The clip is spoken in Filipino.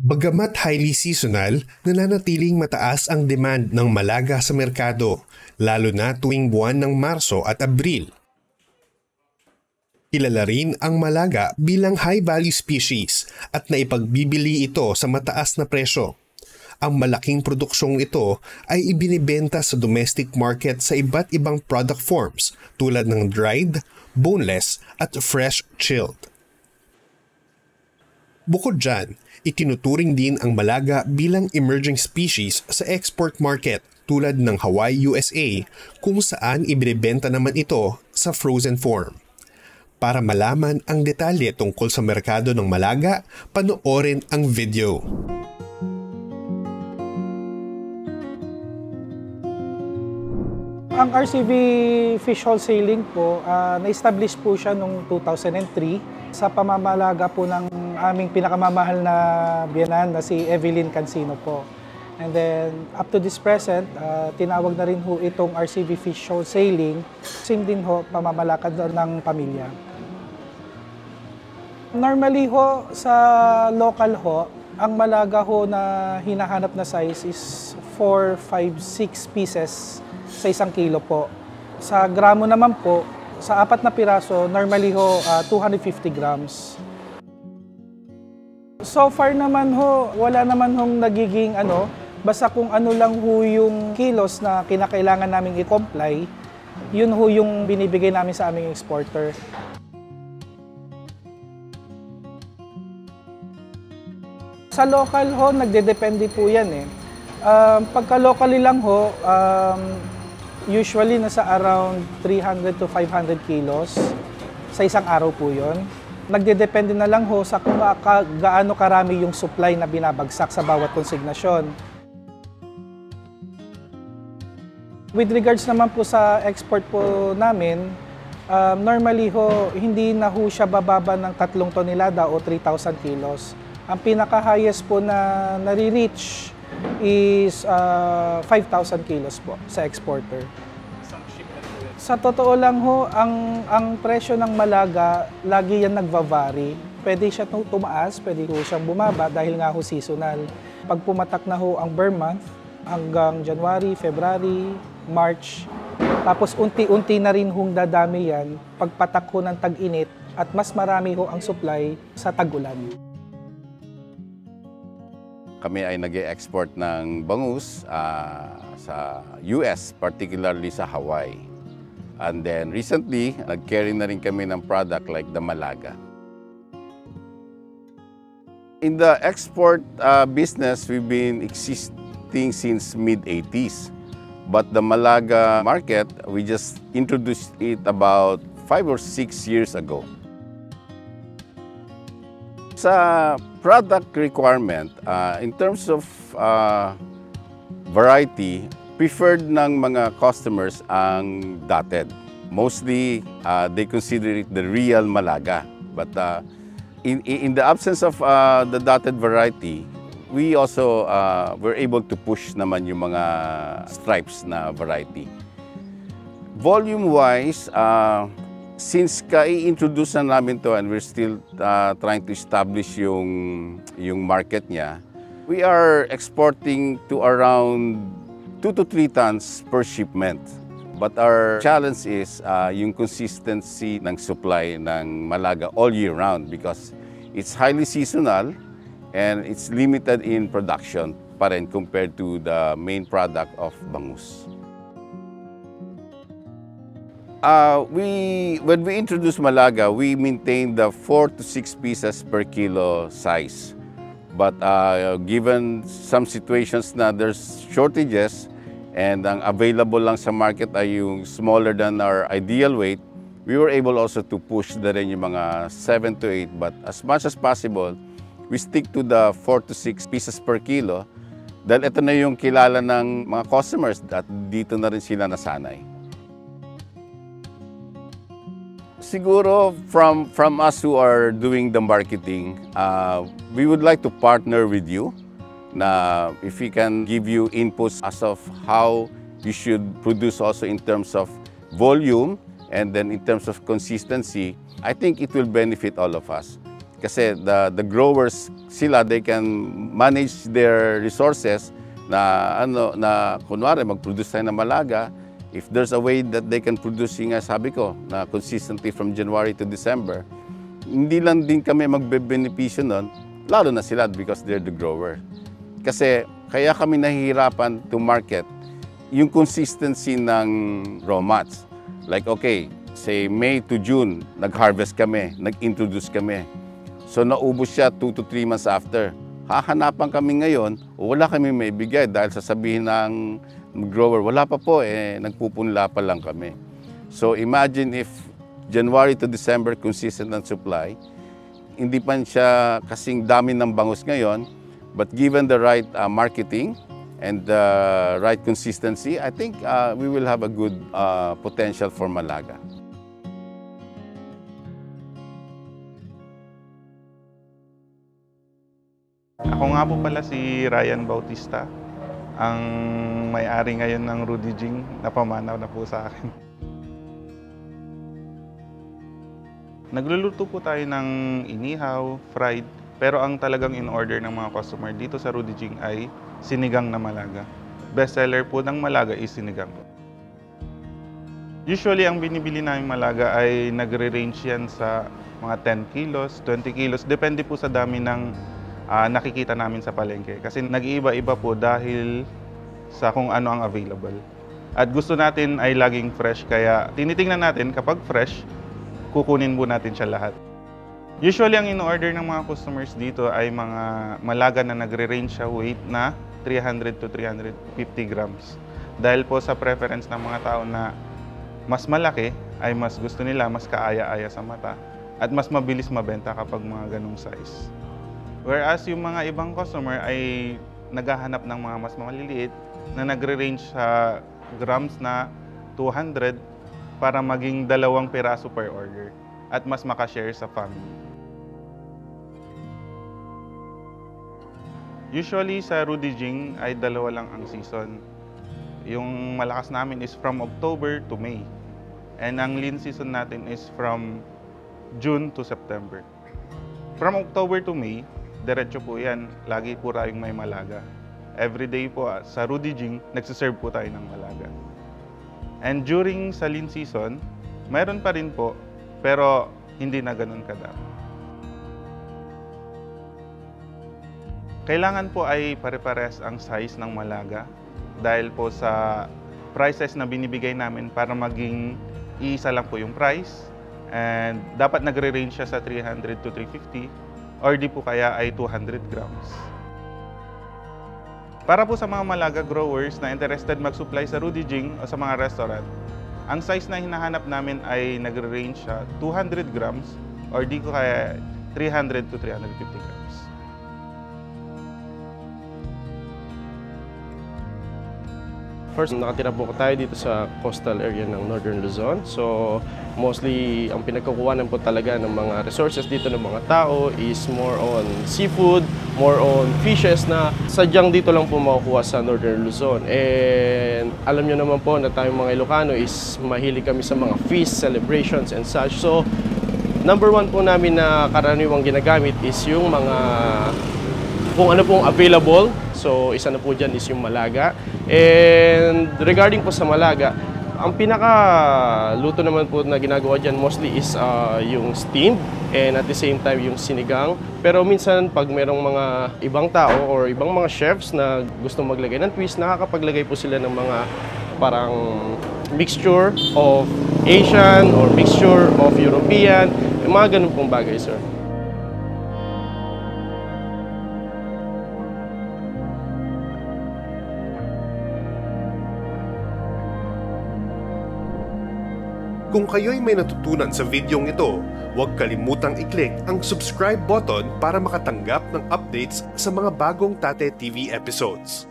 Bagamat highly seasonal, nananatiling mataas ang demand ng malaga sa merkado, lalo na tuwing buwan ng Marso at Abril. Kilala rin ang malaga bilang high-value species at naipagbibili ito sa mataas na presyo. Ang malaking produksyong ito ay ibinibenta sa domestic market sa iba't ibang product forms tulad ng dried, boneless at fresh chilled. Bukod dyan, itinuturing din ang malaga bilang emerging species sa export market tulad ng Hawaii, USA, kung saan ibinibenta naman ito sa frozen form. Para malaman ang detalye tungkol sa merkado ng malaga, panoorin ang video. Ang RCV Fish Wholesaling po, na-establish po siya noong 2003 sa pamamalaga po ng aming pinakamamahal na biyanan na si Evelyn Cancino po. And then, up to this present, tinawag na rin ho itong RCV Fish Wholesaling, same din ho, pamamalakad ng pamilya. Normally ho, sa local ho, ang malaga ho na hinahanap na size is 4, 5, 6 pieces sa 1 kilo po. Sa gramo naman po, sa 4 na piraso, normally ho, 250 grams. So far naman ho, wala naman hong nagiging basta kung ano lang ho yung kilos na kinakailangan namin i-comply, yun ho yung binibigay namin sa aming exporter. Sa local ho, nagdedepende po yan eh. Pagka locally lang ho, usually nasa around 300 to 500 kilos sa 1 araw po yun. Nagdedepende na lang ho sa kung gaano karami yung supply na binabagsak sa bawat konsignasyon. With regards naman po sa export po namin, normally ho, hindi na ho siya bababa ng 3 tonelada o 3,000 kilos. Ang pinaka-highest po na nare-reach is 5,000 kilos po sa exporter. Sa totoo lang ho, ang presyo ng malaga, lagi yan nagva-vary. Pwede siya tumaas, pwede ho siyang bumaba dahil nga ho seasonal. Pag pumatak na ho ang burn month, hanggang January, February, March, tapos unti-unti na rin hong dadami yan pagpatak ho ng tag-init at mas marami ho ang supply sa tag-ulan. Kami ay nag-e-export ng bangus sa US, particularly sa Hawaii. And then recently, nag-carry na rin kami ng product like the malaga. In the export business, we've been existing since mid-80s. But the malaga market, we just introduced it about 5 or 6 years ago. Sa product requirement, in terms of variety, preferred ng mga customers ang dotted. Mostly, they consider it the real malaga. But in the absence of the dotted variety, we also were able to push naman yung mga stripes na variety. Volume-wise, since i-introduce na namin to and we're still trying to establish yung market niya, we are exporting to around 2 to 3 tons per shipment. But our challenge is yung consistency ng supply ng malaga all year round because it's highly seasonal and it's limited in production pa rin compared to the main product of bangus. When we introduce malaga, we maintain the 4 to 6 pieces per kilo size. But given some situations na there's shortages and ang available lang sa market ay yung smaller than our ideal weight, we were able also to push na rin yung mga 7 to 8. But as much as possible, we stick to the 4 to 6 pieces per kilo dahil ito na yung kilala ng mga customers at dito na rin sila nasanay. Siguro from us who are doing the marketing, we would like to partner with you na if we can give you inputs as of how you should produce also in terms of volume and then in terms of consistency, I think it will benefit all of us. Kasi the growers, sila, they can manage their resources na kunwari mag-produce tayo ng malaga. If there's a way that they can produce, nga sabi ko, na consistently from January to December, hindi lang din kami magbe-benepisyo nun, lalo na sila because they're the grower. Kasi kaya kami nahihirapan to market yung consistency ng raw mats. Like, okay, say May to June, nag-harvest kami, nag-introduce kami. So naubos siya 2 to 3 months after. Hahanapan kami ngayon, wala kami may bigay dahil sasabihin ng grower, wala pa po, nagpupunla pa lang kami. So imagine if January to December consistent ang supply, hindi pa siya kasing dami ng bangus ngayon, but given the right marketing and the right consistency, I think we will have a good potential for Malaga. Ako nga po pala si Ryan Bautista, ang may-ari ngayon ng Rudy Jing na pamanaw na po sa akin. Nagluluto po tayo ng inihaw, fried, pero ang talagang in-order ng mga customer dito sa Rudy Jing ay sinigang na malaga. Best seller po ng malaga is sinigang. Usually, ang binibili namin malaga ay nagre-range yan sa mga 10 kilos, 20 kilos. Depende po sa dami ng nakikita namin sa palengke. Kasi nag-iiba-iba po dahil sa kung ano ang available. At gusto natin ay laging fresh, kaya tinitingnan natin kapag fresh, kukunin po natin siya lahat. Usually, ang in-order ng mga customers dito ay mga malaga na nagre-range sa weight na 300 to 350 grams. Dahil po sa preference ng mga tao na mas malaki, ay mas gusto nila, mas kaaya-aya sa mata, at mas mabilis mabenta kapag mga ganong size. Whereas yung mga ibang customer ay naghahanap ng mga mas maliliit na nagre-range sa grams na 200 para maging 2 piraso per order at mas makashare sa family. Usually sa Rudy Jing ay 2 lang ang season. Yung malakas namin is from October to May. And ang lean season natin is from June to September. From October to May, diretso po yan. Lagi po tayong may malaga. Every day po sa Rudy Jing, nagsiserve po tayo ng malaga. And during sa lean season, mayroon pa rin po, pero hindi na ganun kadami. Kailangan po ay pare-pares ang size ng malaga dahil po sa prices na binibigay namin para maging iisa lang po yung price. And dapat nagre-range siya sa 300 to 350 or di po kaya ay 200 grams. Para po sa mga malaga growers na interested mag-supply sa Rudy Jing o sa mga restaurant, ang size na hinahanap namin ay nagre-range siya 200 grams or di ko kaya 300 to 350 grams. First, nakatira po tayo dito sa coastal area ng Northern Luzon. So, mostly, ang pinagkukuhanan po talaga ng mga resources dito ng mga tao is more on seafood, more on fishes na sadyang dito lang po makukuha sa Northern Luzon. And alam nyo naman po na tayong mga Ilocano is mahilig kami sa mga feast, celebrations, and such. So, number 1 po namin na karaniwang ginagamit is yung mga kung ano pong available. So, isa na po dyan is yung malaga. And regarding po sa malaga, ang pinaka-luto naman po na ginagawa dyan mostly is yung steamed and at the same time yung sinigang. Pero minsan pag merong mga ibang tao or ibang mga chefs na gusto maglagay ng twist, nakakapaglagay po sila ng mga parang mixture of Asian or mixture of European, mga ganun pong bagay, sir. Kung kayo'y may natutunan sa videong ito, huwag kalimutang i-click ang subscribe button para makatanggap ng updates sa mga bagong Tate TV episodes.